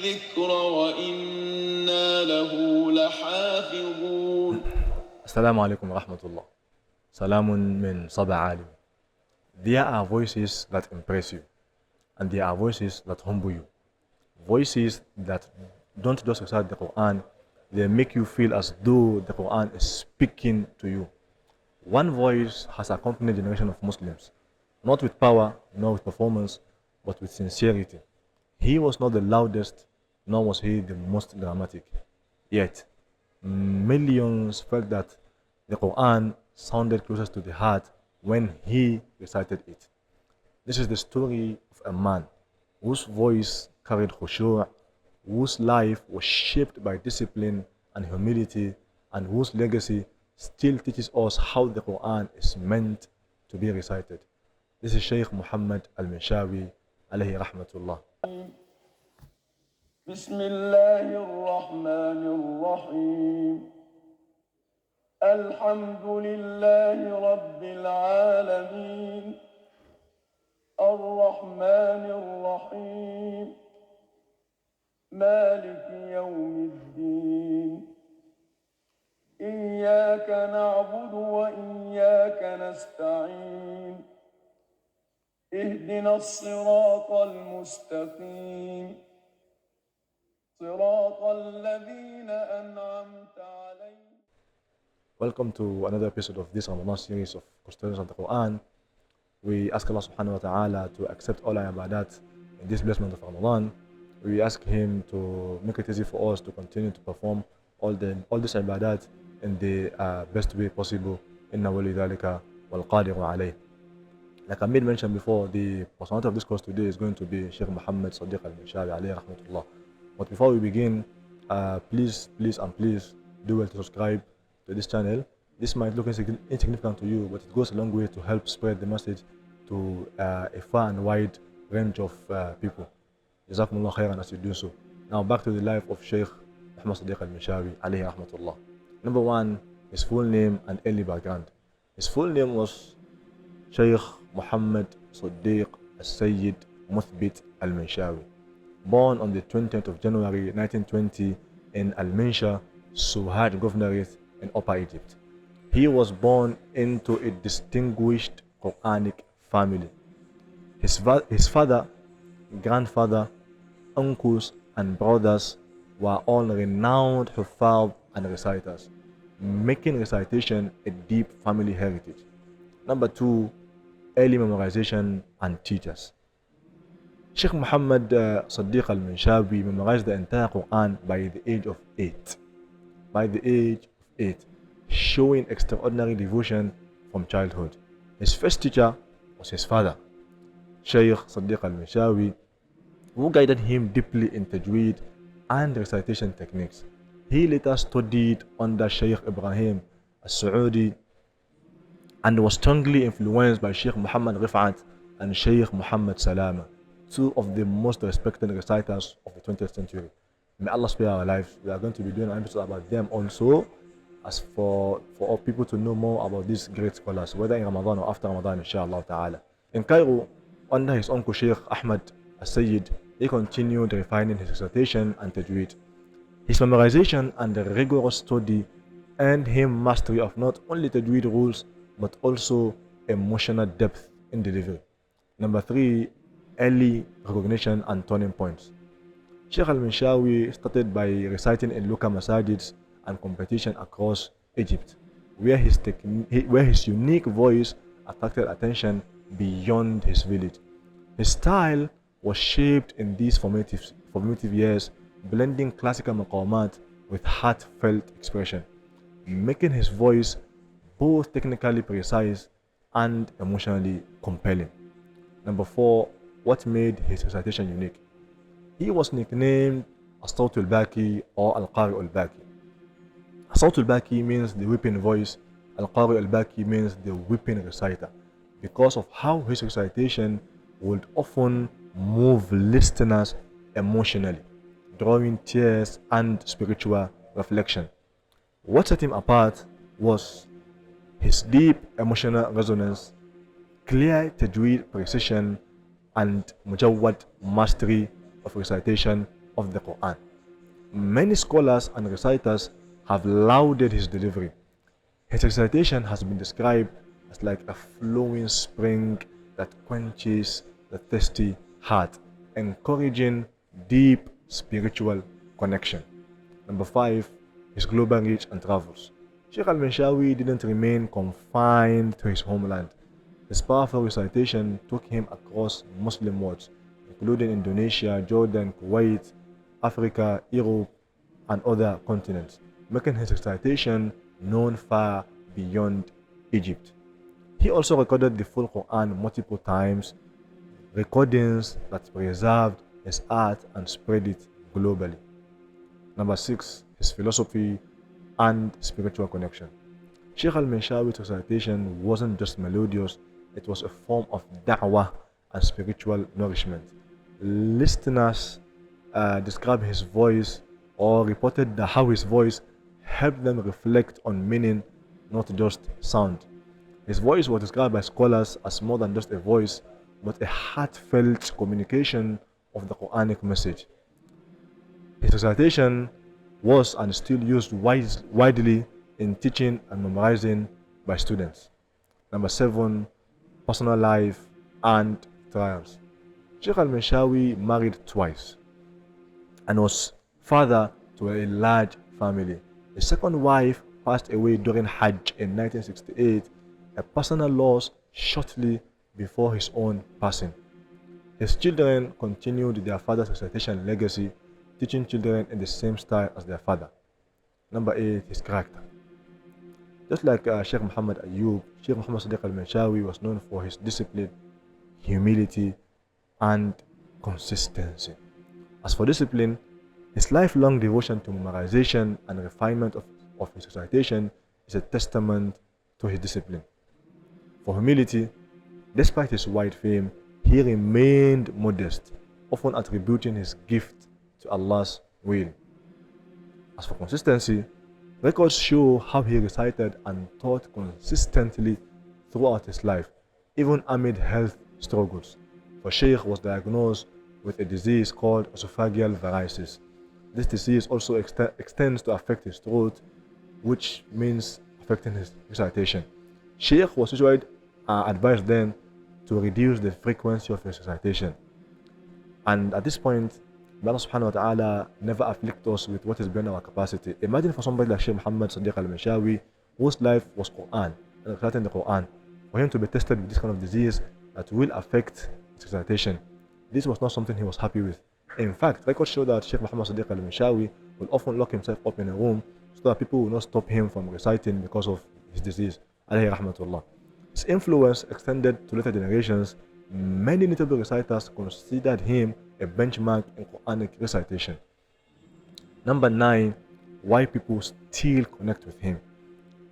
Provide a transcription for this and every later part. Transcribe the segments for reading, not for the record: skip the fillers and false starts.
الذكر وإنا له لحافظون. Assalamu alaikum wa rahmatullah. Salamun min Saba alim. There are voices that impress you, and there are voices that humble you. Voices that don't just recite the Quran, they make you feel as though the Quran is speaking to you. One voice has accompanied a generation of Muslims, not with power, nor with performance, but with sincerity. He was not the loudest, nor was he the most dramatic. Yet, millions felt that the Quran sounded closest to the heart when he recited it. This is the story of a man whose voice carried khushu', whose life was shaped by discipline and humility, and whose legacy still teaches us how the Quran is meant to be recited. This is Sheikh Muhammad Alminshawi, alayhi rahmatullah. بسم الله الرحمن الرحيم. الحمد لله رب العالمين الرحمن الرحيم مالك يوم الدين إياك نعبد وإياك نستعين اهدنا الصراط المستقيم صراط الذين أنعمت عليهم. Welcome to another episode of this Ramadan series of Custodians of the Quran. We ask Allah subhanahu wa ta'ala to accept all our ibadat in this blessed month of Ramadan. We ask Him to make it easy for us to continue to perform all these ibadat in the best way possible. Inna wali dhalika wal qadiru alayh. Like I made mention before, the personality of this course today is going to be Sheikh Muhammad Sadiq al-Minshawi alayhi rahmatullah. But before we begin, please do well to subscribe to this channel. This might look insignificant to you, but it goes a long way to help spread the message to a far and wide range of people. Jazakumullah khairan as you do so. Now back to the life of Sheikh Muhammad Sadiq al-Minshawi alayhi rahmatullah. Number one, his full name and early background. His full name was Sheikh Muhammad Sadiq al-Sayyid Muthbit al-Minshawi, born on the 20th of January 1920 in Alminshawi, Suhad Governorate in Upper Egypt. He was born into a distinguished Quranic family. His father, grandfather, uncles, and brothers were all renowned huffaz and reciters, making recitation a deep family heritage. Number two, early memorization and teachers. Sheikh Muhammad Sadiq al-Minshawi memorized the entire Quran by the age of 8. Showing extraordinary devotion from childhood. His first teacher was his father, Sheikh Sadiq al-Minshawi, who guided him deeply in tajweed and recitation techniques. He later studied under Sheikh Ibrahim al-Saudi and was strongly influenced by Sheikh Muhammad Rifat and Sheikh Muhammad Salama, two of the most respected reciters of the 20th century. May Allah spare our lives. We are going to be doing an episode about them also, as for all people to know more about these great scholars, whether in Ramadan or after Ramadan, inshallah ta'ala. In Cairo, under his uncle Sheikh Ahmad al-Sayyid, he continued refining his recitation and tajweed. His memorization and rigorous study earned him mastery of not only tajweed rules, but also emotional depth in delivery. Number three, early recognition and turning points. Sheikh al-Minshawi started by reciting in local masajids and competition across Egypt, where his unique voice attracted attention beyond his village. His style was shaped in these formative years, blending classical maqamat with heartfelt expression, making his voice both technically precise and emotionally compelling. Number four, what made his recitation unique? He was nicknamed As-Sawt al-Baki or Al-Qari al-Baki. As-Sawt al-Baki means the weeping voice, Al-Qari al-Baki means the weeping reciter, because of how his recitation would often move listeners emotionally, drawing tears and spiritual reflection. What set him apart was his deep emotional resonance, clear tajweed precision, and mujawwad mastery of recitation of the Qur'an. Many scholars and reciters have lauded his delivery. His recitation has been described as like a flowing spring that quenches the thirsty heart, encouraging deep spiritual connection. Number 5, his global reach and travels. Sheikh Alminshawi didn't remain confined to his homeland. His powerful recitation took him across Muslim worlds, including Indonesia, Jordan, Kuwait, Africa, Europe, and other continents, making his recitation known far beyond Egypt. He also recorded the full Quran multiple times, recordings that preserved his art and spread it globally. Number 6, his philosophy and spiritual connection. Sheikh Alminshawi's recitation wasn't just melodious, it was a form of da'wah and spiritual nourishment. Listeners described his voice or reported that how his voice helped them reflect on meaning, not just sound. His voice was described by scholars as more than just a voice, but a heartfelt communication of the Quranic message. His recitation was and still used widely in teaching and memorizing by students. Number 7, personal life and trials. Sheikh Alminshawi married twice and was father to a large family. His second wife passed away during Hajj in 1968, a personal loss shortly before his own passing. His children continued their father's recitation legacy, teaching children in the same style as their father. Number 8, his character. Just like Sheikh Muhammad Ayub, Sheikh Muhammad Sadiq Alminshawi was known for his discipline, humility, and consistency. As for discipline, his lifelong devotion to memorization and refinement of his recitation is a testament to his discipline. For humility, despite his wide fame, he remained modest, often attributing his gift to Allah's will. As for consistency, records show how he recited and taught consistently throughout his life, even amid health struggles. For Sheikh was diagnosed with a disease called esophageal varices. This disease also extends to affect his throat, which means affecting his recitation. Sheikh was usually advised then to reduce the frequency of his recitation. And at this point, may Allah subhanahu wa ta'ala never afflict us with what is beyond our capacity. Imagine for somebody like Sheikh Muhammad Sadiq Alminshawi, whose life was Qur'an, and reciting the Qur'an, for him to be tested with this kind of disease that will affect his recitation. This was not something he was happy with. In fact, records show that Sheikh Muhammad Sadiq Alminshawi will often lock himself up in a room so that people will not stop him from reciting because of his disease. Alayhi rahmatullah. His influence extended to later generations. Many notable reciters considered him a benchmark in Quranic recitation. Number 9, why people still connect with him.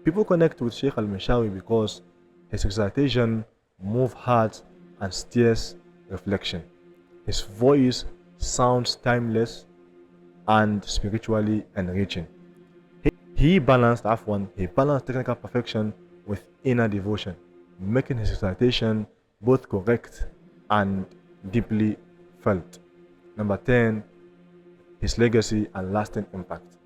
People connect with Sheikh Alminshawi because his recitation moves hearts and stirs reflection. His voice sounds timeless and spiritually enriching. He balanced technical perfection with inner devotion, making his recitation both correct and deeply felt. Number 10, his legacy and lasting impact.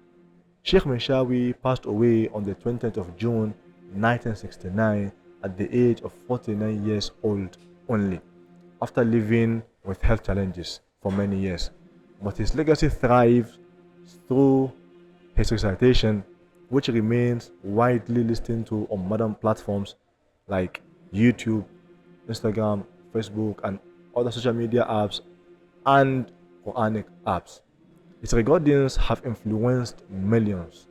Sheikh Alminshawi passed away on the 20th of June 1969 at the age of 49 years old only, after living with health challenges for many years. But his legacy thrives through his recitation, which remains widely listened to on modern platforms like YouTube, Instagram, Facebook, and other social media apps and Quranic apps. His recordings have influenced millions.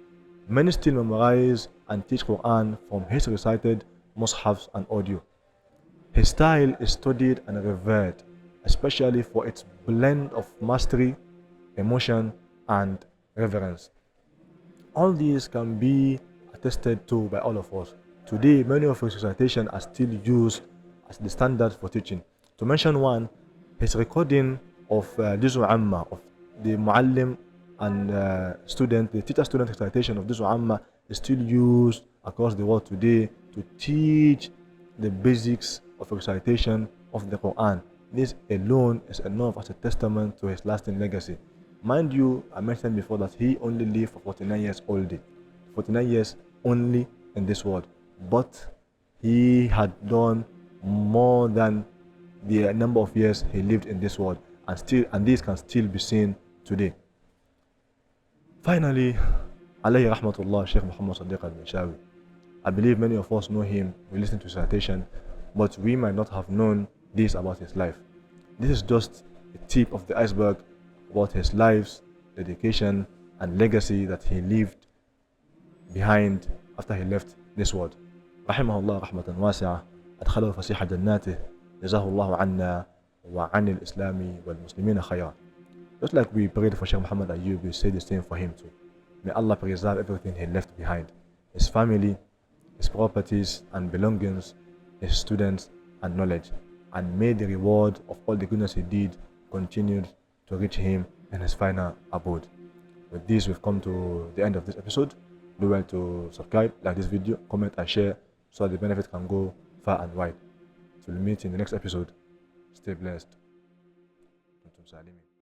Many still memorize and teach Quran from his recited mushafs and audio. His style is studied and revered, especially for its blend of mastery, emotion, and reverence. All these can be attested to by all of us. Today, many of his recitations are still used as the standard for teaching. To mention one, his recording of Juz'u Amma, of the Muallim and the teacher-student recitation of Juz'u Amma is still used across the world today to teach the basics of recitation of the Quran. This alone is enough as a testament to his lasting legacy. Mind you, I mentioned before that he only lived for 49 years only. 49 years only in this world. But he had done more than the number of years he lived in this world. And this can still be seen today. Finally, alayhi rahmatullah, Sheikh Muhammad Sadiq Alminshawi. I believe many of us know him, we listen to his citation, but we might not have known this about his life. This is just a tip of the iceberg about his life's dedication and legacy that he left behind after he left this world. رحمه الله رحمة واسعة أدخله فسيح جناته جزاه الله عنا وعن الإسلام والمسلمين خيرا. Just like we prayed for Sheikh Muhammad Ayyub, we say the same for him too. May Allah preserve everything he left behind, his family, his properties and belongings, his students and knowledge, and may the reward of all the goodness he did continue to reach him in his final abode. With this, we've come to the end of this episode. Do well to subscribe, like this video, comment and share so that the benefit can go far and wide. Till we meet in the next episode, stay blessed.